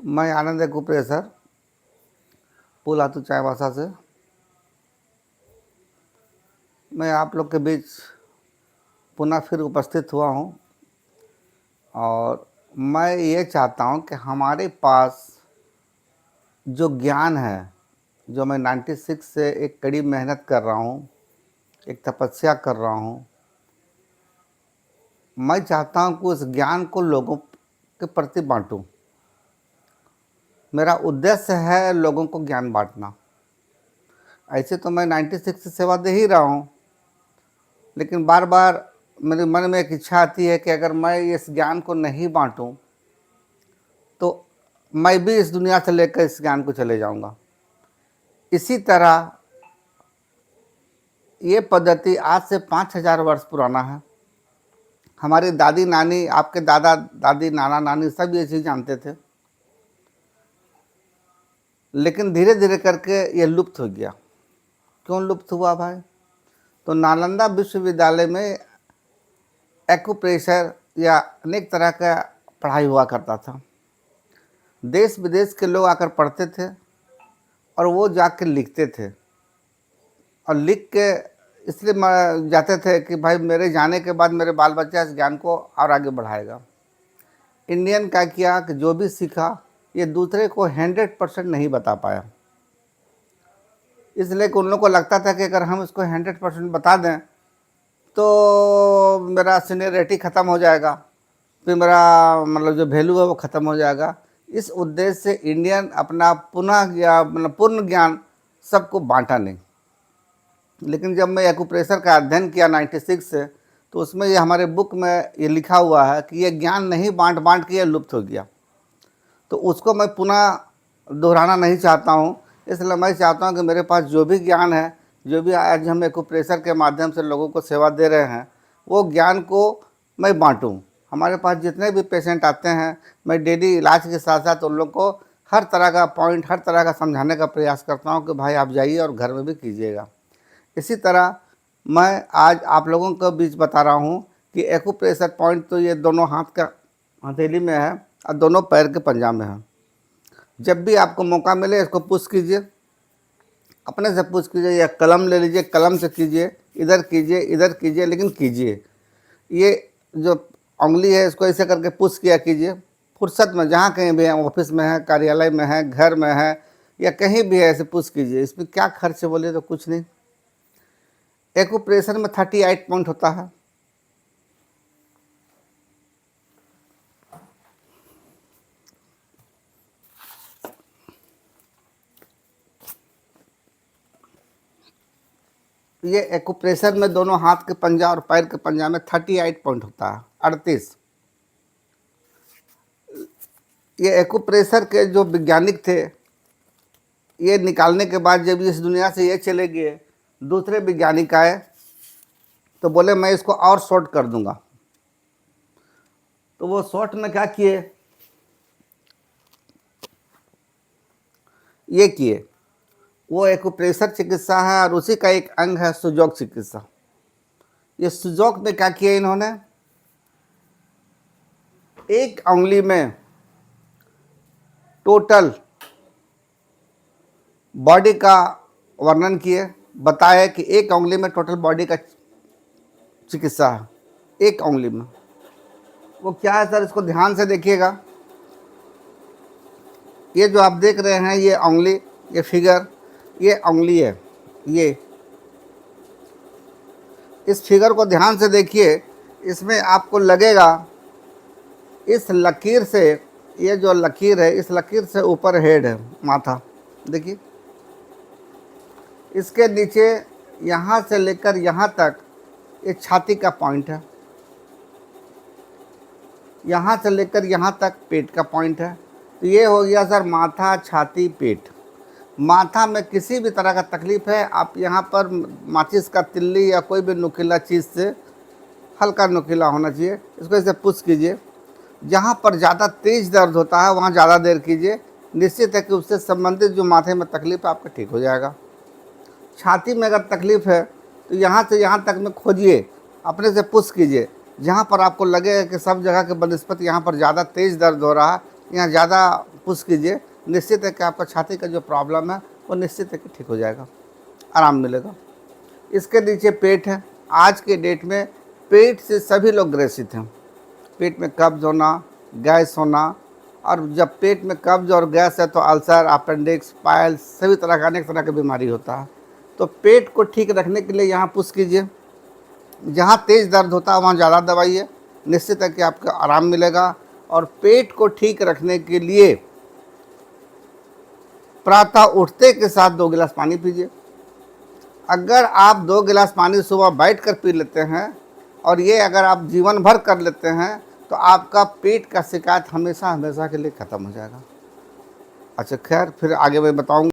मैं आनंद गुप्ता सर पुलातू चाईबासा से। मैं आप लोग के बीच पुनः फिर उपस्थित हुआ हूँ और मैं ये चाहता हूँ कि हमारे पास जो ज्ञान है, जो मैं 96 से एक कड़ी मेहनत कर रहा हूँ, एक तपस्या कर रहा हूँ, मैं चाहता हूँ कि उस ज्ञान को लोगों के प्रति बांटूँ। मेरा उद्देश्य है लोगों को ज्ञान बांटना। ऐसे तो मैं 96 से सेवा दे ही रहा हूँ, लेकिन बार बार मेरे मन में एक इच्छा आती है कि अगर मैं इस ज्ञान को नहीं बांटूं तो मैं भी इस दुनिया से लेकर इस ज्ञान को चले जाऊंगा। इसी तरह ये पद्धति आज से 5000 वर्ष पुराना है। हमारी दादी नानी, आपके दादा दादी, नाना नानी सब ये चीज़ जानते थे, लेकिन धीरे धीरे करके ये लुप्त हो गया। क्यों लुप्त हुआ भाई? तो नालंदा विश्वविद्यालय में एक्यूप्रेशर या अनेक तरह का पढ़ाई हुआ करता था। देश विदेश के लोग आकर पढ़ते थे और वो जाकर लिखते थे, और लिख के इसलिए जाते थे कि भाई मेरे जाने के बाद मेरे बाल बच्चा इस ज्ञान को और आगे बढ़ाएगा। इंडियन क्या किया कि जो भी सीखा ये दूसरे को 100% नहीं बता पाया, इसलिए कि उन लोगों को लगता था कि अगर हम इसको 100% बता दें तो मेरा सीनियरिटी ख़त्म हो जाएगा, फिर मेरा मतलब जो वैल्यू है वो ख़त्म हो जाएगा। इस उद्देश्य से इंडियन अपना पुनः या मतलब पूर्ण ज्ञान सबको बांटा नहीं। लेकिन जब मैं एक्यूप्रेशर का अध्ययन किया 96 से, तो उसमें ये हमारे बुक में ये लिखा हुआ है कि ये ज्ञान नहीं बांट बांट के ये लुप्त हो गया। तो उसको मैं पुनः दोहराना नहीं चाहता हूँ, इसलिए मैं चाहता हूँ कि मेरे पास जो भी ज्ञान है, जो भी आज हम एक्यूप्रेशर के माध्यम से लोगों को सेवा दे रहे हैं, वो ज्ञान को मैं बांटूँ। हमारे पास जितने भी पेशेंट आते हैं, मैं डेली इलाज के साथ साथ उन लोग को हर तरह का पॉइंट, हर तरह का समझाने का प्रयास करता हूँ कि भाई आप जाइए और घर में भी कीजिएगा। इसी तरह मैं आज आप लोगों के बीच बता रहा हूँ कि एक्यूप्रेशर पॉइंट तो ये दोनों हाथ का हथेली में है और दोनों पैर के पंजा में है। जब भी आपको मौका मिले इसको पुश कीजिए, अपने से पुश कीजिए, या कलम ले लीजिए, कलम से कीजिए, इधर कीजिए, लेकिन कीजिए। ये जो उंगली है इसको ऐसे करके पुश किया कीजिए, फुर्सत में जहाँ कहीं भी है, ऑफिस में है, कार्यालय में है, घर में है, या कहीं भी है, ऐसे पुश कीजिए। इसमें क्या खर्च है बोलिए तो कुछ नहीं। एक्यूप्रेशर में 38 पॉइंट होता है। ये एक्यूप्रेशर में दोनों हाथ के पंजा और पैर के पंजा में 38 पॉइंट होता है, 38। ये एक्यूप्रेशर के जो वैज्ञानिक थे, ये निकालने के बाद जब इस दुनिया से ये चले गए, दूसरे वैज्ञानिक आए तो बोले मैं इसको और शॉर्ट कर दूंगा। तो वो शॉर्ट में क्या किए, ये किए। वो एक्यूप्रेशर चिकित्सा है और उसी का एक अंग है सुजोग चिकित्सा। ये सुजोग में क्या किया इन्होंने, एक उंगली में टोटल बॉडी का वर्णन किए, बताए कि एक उंगली में टोटल बॉडी का चिकित्सा है, एक उंगली में। वो क्या है सर, इसको ध्यान से देखिएगा। ये जो आप देख रहे हैं ये उंगली, ये फिगर, ये उंगली है। ये इस फिगर को ध्यान से देखिए, इसमें आपको लगेगा इस लकीर से, ये जो लकीर है इस लकीर से ऊपर हेड है, माथा देखिए। इसके नीचे यहाँ से लेकर यहाँ तक ये छाती का पॉइंट है, यहाँ से लेकर यहाँ तक पेट का पॉइंट है। तो ये हो गया सर माथा, छाती, पेट। माथा में किसी भी तरह का तकलीफ़ है, आप यहाँ पर माचिस का तिल्ली या कोई भी नुकीला चीज़ से, हल्का नुकीला होना चाहिए, इसको ऐसे पुश कीजिए। जहाँ पर ज़्यादा तेज़ दर्द होता है वहाँ ज़्यादा देर कीजिए, निश्चित है कि उससे संबंधित जो माथे में तकलीफ़ है आपका ठीक हो जाएगा। छाती में अगर तकलीफ़ है तो यहाँ से यहाँ तक में खोजिए, अपने से पुश कीजिए। जहाँ पर आपको लगेगा कि सब जगह के बनस्पत यहाँ पर ज़्यादा तेज़ दर्द हो रहा है, यहाँ ज़्यादा पुश कीजिए, निश्चित है कि आपका छाती का जो प्रॉब्लम है वो निश्चित है कि ठीक हो जाएगा, आराम मिलेगा। इसके नीचे पेट है। आज के डेट में पेट से सभी लोग ग्रसित हैं। पेट में कब्ज होना, गैस होना, और जब पेट में कब्ज और गैस है तो अल्सर, अपेंडिक्स, पाइल्स, सभी तरह का अनेक तरह की बीमारी होता है। तो पेट को ठीक रखने के लिए यहाँ पुश कीजिए। जहाँ तेज़ दर्द होता है वहाँ ज़्यादा दबाइए, निश्चित है कि आपको आराम मिलेगा। और पेट को ठीक रखने के लिए प्रातः उठते के साथ 2 गिलास पानी पीजिए। अगर आप 2 गिलास पानी सुबह बैठकर पी लेते हैं और ये अगर आप जीवन भर कर लेते हैं तो आपका पेट का शिकायत हमेशा हमेशा के लिए ख़त्म हो जाएगा। अच्छा खैर, फिर आगे मैं बताऊँगा।